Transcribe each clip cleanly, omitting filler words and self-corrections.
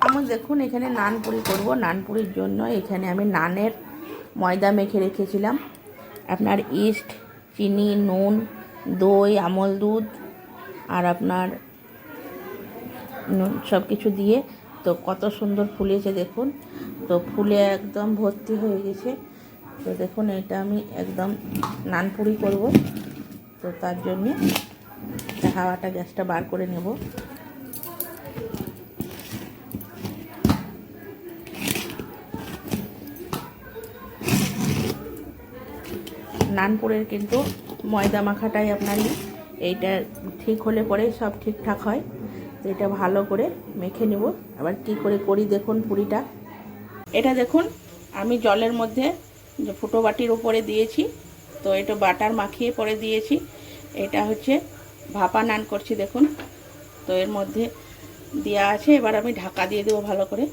আমার দেখুন এখানে নানপুরি করব। নানপুরির জন্য এখানে আমি নানের ময়দা মেখে রেখেছিলাম। আপনার ইস্ট, চিনি, নুন, দই, আমল দুধ আর আপনার সব কিছু দিয়ে তো কত সুন্দর ফুলেছে দেখুন। তো ফুলে একদম ভর্তি হয়ে গেছে। তো দেখুন এটা আমি একদম নানপুরি করব। তো তার জন্যে হাওয়াটা গ্যাসটা বার করে নেব। নানপুরের কিন্তু ময়দা মাখাটাই আপনার এইটা ঠিক হলে পরে সব ঠিকঠাক হয়। তো এটা ভালো করে মেখে নেব। আবার কি করে করি দেখুন পুরিটা। এটা দেখুন আমি জলের মধ্যে যে ফুটো বাটির উপরে দিয়েছি। তো এটা বাটার মাখিয়ে পরে দিয়েছি। এটা হচ্ছে ভাপা নান করছি দেখুন। তো এর মধ্যে দেওয়া আছে। এবার আমি ঢাকা দিয়ে দেবো ভালো করে।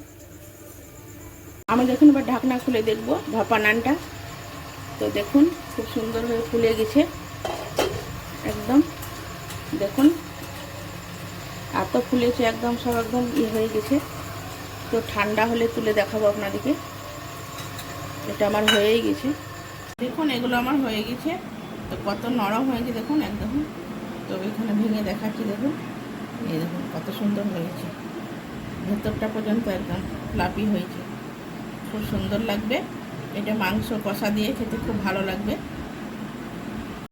আমি দেখুন এবার ঢাকনা খুলে দেখব ভাপা নানটা। তো দেখুন খুব সুন্দরভাবে ফুলে গেছে একদম। দেখুন এত ফুলেছে একদম, সব একদম হয়ে গেছে। তো ঠান্ডা হলে তুলে দেখাবো আপনাদেরকে। এটা আমার হয়েই গেছে দেখুন, এগুলো আমার হয়ে গেছে। তো কত নরম হয়েছে দেখুন একদম। তো এখানে ভেঙে দেখাচ্ছি দেখুন। এই দেখুন কত সুন্দর হয়েছে, ভেতরটা পর্যন্ত একদম ফ্লাপি হয়েছে। খুব সুন্দর লাগবে। এটা মাংস কষা দিয়ে খেতে খুব ভালো লাগবে।